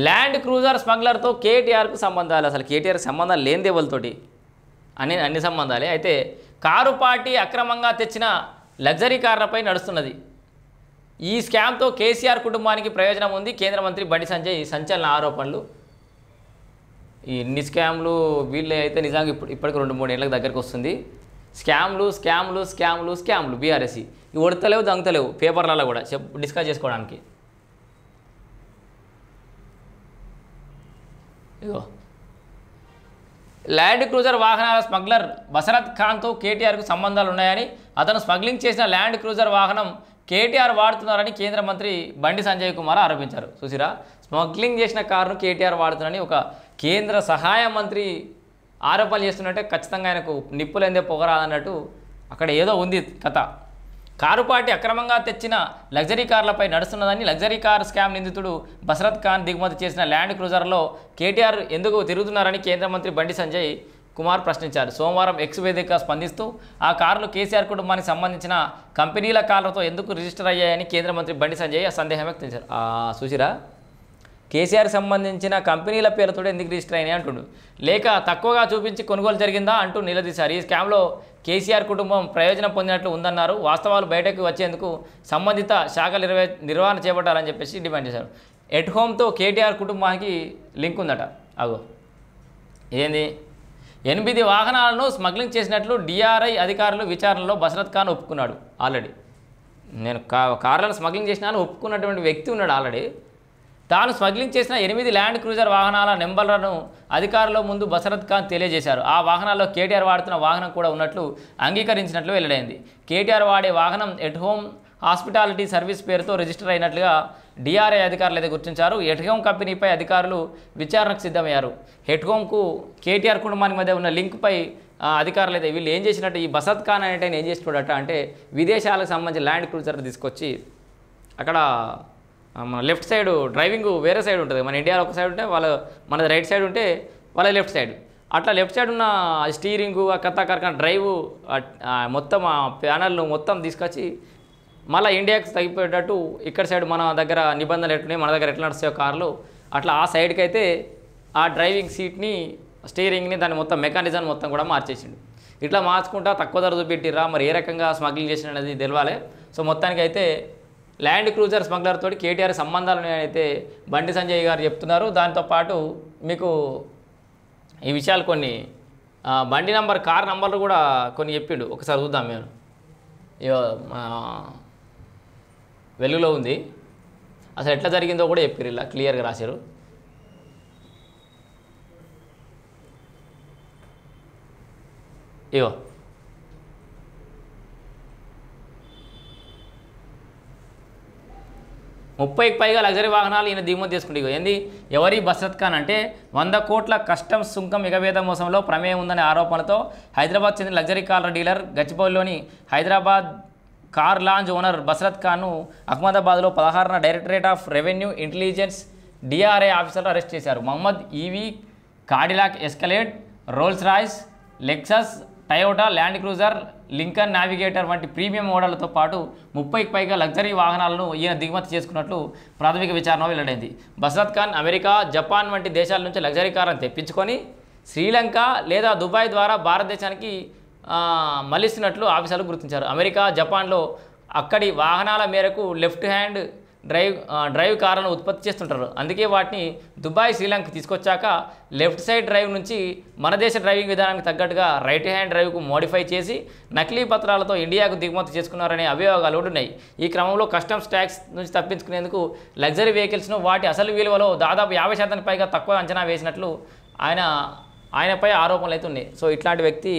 Land cruiser స్మగ్లర్తో కేటీఆర్కు సంబంధాలు. అసలు కేటీఆర్ సంబంధాలు లేనిదే వాళ్ళతోటి అన్ని సంబంధాలే. అయితే కారు పార్టీ అక్రమంగా తెచ్చిన లగ్జరీ కార్లపై నడుస్తున్నది. ఈ స్కామ్తో కేసీఆర్ కుటుంబానికి ప్రయోజనం ఉంది. కేంద్ర మంత్రి బండి సంజయ్ సంచలన ఆరోపణలు. ఈ ఇన్ని స్కామ్లు వీళ్ళే అయితే నిజంగా ఇప్పటికి 2-3 ఏళ్ళకి దగ్గరికి వస్తుంది. స్కామ్లు బీఆర్ఎస్సి ఇవి ఒడతలేవు దంగుతలేవు పేపర్లలో కూడా డిస్కస్ చేసుకోవడానికి. ఇగో ల్యాండ్ క్రూజర్ వాహనాల స్మగ్లర్ బసరత్ ఖాన్తో కేటీఆర్కు సంబంధాలు ఉన్నాయని, అతను స్మగ్లింగ్ చేసిన ల్యాండ్ క్రూజర్ వాహనం కేటీఆర్ వాడుతున్నారని కేంద్ర మంత్రి బండి సంజయ్ కుమార్ ఆరోపించారు. చూసిరా, స్మగ్లింగ్ చేసిన కారును కేటీఆర్ వాడుతున్నారని ఒక కేంద్ర సహాయ మంత్రి ఆరోపణలు చేస్తున్నట్టే ఖచ్చితంగా ఆయనకు నిప్పులేందే పొగరాదన్నట్టు అక్కడ ఏదో ఉంది కథ. కారు పార్టీ అక్రమంగా తెచ్చిన లగ్జరీ కార్లపై నడుస్తున్నదని, లగ్జరీ కార్ స్కామ్ నిందితుడు బసరత్ ఖాన్ దిగుమతి చేసిన ల్యాండ్ క్రూజర్లో కేటీఆర్ ఎందుకు తిరుగుతున్నారని కేంద్ర మంత్రి బండి సంజయ్ కుమార్ ప్రశ్నించారు. సోమవారం ఎక్స్ వేదికగా స్పందిస్తూ ఆ కార్లు కేసీఆర్ కుటుంబానికి సంబంధించిన కంపెనీల కార్లతో ఎందుకు రిజిస్టర్ అయ్యాయని కేంద్ర మంత్రి బండి సంజయ్ సందేహం వ్యక్తం చేశారు. చూసిరా, కేసీఆర్ సంబంధించిన కంపెనీల పేరుతో ఎందుకు రిజిస్టర్ అయినాయి అంటుండు, లేక తక్కువగా చూపించి కొనుగోలు జరిగిందా అంటూ నిలదీశారు. ఈ స్కామ్లో కేసీఆర్ కుటుంబం ప్రయోజనం పొందినట్లు ఉందన్నారు. వాస్తవాలు బయటకు వచ్చేందుకు సంబంధిత శాఖలు నిర్వహణ చేపట్టాలని చెప్పేసి డిమాండ్ చేశారు. ఎట్ హోమ్తో కేటీఆర్ కుటుంబానికి లింక్ ఉందట. అగో ఏంది, 8 వాహనాలను స్మగ్లింగ్ చేసినట్లు డిఆర్ఐ అధికారులు విచారణలో బసరత్ ఖాన్ ఒప్పుకున్నాడు. ఆల్రెడీ నేను కార్లను స్మగ్లింగ్ చేసినాను ఒప్పుకున్నటువంటి వ్యక్తి ఉన్నాడు. ఆల్రెడీ తాను స్మగ్లింగ్ చేసిన 8 ల్యాండ్ క్రూజర్ వాహనాల నెంబర్లను అధికారుల ముందు బసరత్ ఖాన్ తెలియజేశారు. ఆ వాహనాల్లో కేటీఆర్ వాడుతున్న వాహనం కూడా ఉన్నట్లు అంగీకరించినట్లు వెల్లడైంది. కేటీఆర్ వాడే వాహనం ఎట్ హోమ్ హాస్పిటాలిటీ సర్వీస్ పేరుతో రిజిస్టర్ అయినట్లుగా డిఆర్ఐ అధికారులు అయితే గుర్తించారు. ఎట్ హోమ్ కంపెనీపై అధికారులు విచారణకు సిద్ధమయ్యారు. ఎట్ హోమ్కు కేటీఆర్ కుటుంబానికి మధ్య ఉన్న లింక్పై అధికారులు అయితే వీళ్ళు ఏం చేసినట్టు ఈ బసరత్ ఖాన్ అనేట ఏం చేసినట్టు అంటే విదేశాలకు సంబంధించిన ల్యాండ్ క్రూజర్ తీసుకొచ్చి అక్కడ మన లెఫ్ట్ సైడ్ డ్రైవింగ్ వేరే సైడ్ ఉంటుంది. మన ఇండియాలో ఒక సైడ్ ఉంటే మనది రైట్ సైడ్ ఉంటే వాళ్ళ లెఫ్ట్ సైడ్, అట్లా లెఫ్ట్ సైడ్ ఉన్న స్టీరింగు ఆ కర్రకాన డ్రైవ్ మొత్తం ఆ ప్యానల్ను మొత్తం తీసుకొచ్చి మళ్ళీ ఇండియాకి తగ్గిపోయేటట్టు ఇక్కడ సైడ్ మన దగ్గర నిబంధనలు ఎట్లున్నాయి, మన దగ్గర ఎట్లా నడుస్తాయో కార్లు అట్లా ఆ సైడ్కి అయితే ఆ డ్రైవింగ్ సీట్ని స్టీరింగ్ని దాన్ని మొత్తం మెకానిజం మొత్తం కూడా మార్చేసిండు. ఇట్లా మార్చుకుంటా తక్కువ ధర చూపెట్టిర్రా, మరి ఏ రకంగా స్మగ్లింగ్ చేసిన అనేది తెలియాలి. సో మొత్తానికి అయితే ల్యాండ్ క్రూజర్ స్మగ్లర్ తోటి కేటీఆర్ సంబంధాలు ఉన్నాయైతే బండి సంజయ్ గారు చెప్తున్నారు. దాంతోపాటు మీకు ఈ విషయాలు కొన్ని బండి నంబర్ కార్ నంబర్లు కూడా కొన్ని చెప్పిండు. ఒకసారి చూద్దాం. మేము వెలుగులో ఉంది, అసలు ఎట్లా జరిగిందో కూడా చెప్పారు, ఇలా క్లియర్గా రాశారు. ఇగో 30కి పైగా లగ్జరీ వాహనాలు ఈయన దిగుమతి చేసుకుంటే ఏంది ఎవరి బసరత్ ఖాన్ అంటే 100 కోట్ల కస్టమ్స్ సుంకం ఎగవేత మోసంలో ప్రమేయం ఉందనే ఆరోపణలతో హైదరాబాద్ చెందిన లగ్జరీ కార్ల డీలర్ గచ్చిబౌలిలోని Hyderabad car lounge owner Basarath ఖాన్ను అహ్మదాబాద్లో 16న directorate of revenue intelligence DRI ఆఫీసర్లు అరెస్ట్ చేశారు. Mohammed EV, Cadillac Escalade, Rolls Royce, Lexus, Toyota Land Cruiser, Lincoln Navigator వంటి ప్రీమియం మోడళ్లతో పాటు 30కి పైగా లగ్జరీ వాహనాలను ఈయన దిగుమతి చేసుకున్నట్లు ప్రాథమిక విచారణ వెల్లడైంది. బసరత్ ఖాన్ అమెరికా, జపాన్ వంటి దేశాల నుంచి లగ్జరీ కార్లను తెప్పించుకొని శ్రీలంక లేదా దుబాయ్ ద్వారా భారతదేశానికి మళ్లిస్తున్నట్లు ఆఫీసర్లు గుర్తించారు. అమెరికా, జపాన్లో అక్కడి వాహనాల మేరకు లెఫ్ట్ హ్యాండ్ డ్రైవ్ కార్లను ఉత్పత్తి చేస్తుంటారు. అందుకే వాటిని దుబాయ్, శ్రీలంక తీసుకొచ్చాక లెఫ్ట్ సైడ్ డ్రైవ్ నుంచి మన దేశ డ్రైవింగ్ విధానానికి తగ్గట్టుగా రైట్ హ్యాండ్ డ్రైవ్కు మోడిఫై చేసి నకిలీ పత్రాలతో ఇండియాకు దిగుమతి చేసుకున్నారనే అభియోగాలు ఉన్నాయి. ఈ క్రమంలో కస్టమ్స్ ట్యాక్స్ నుంచి తప్పించుకునేందుకు లగ్జరీ వెహికల్స్ను వాటి అసలు విలువలో దాదాపు 50% పైగా తక్కువ అంచనా వేసినట్లు ఆయనపై ఆరోపణలు అయితే ఉన్నాయి. సో ఇట్లాంటి వ్యక్తి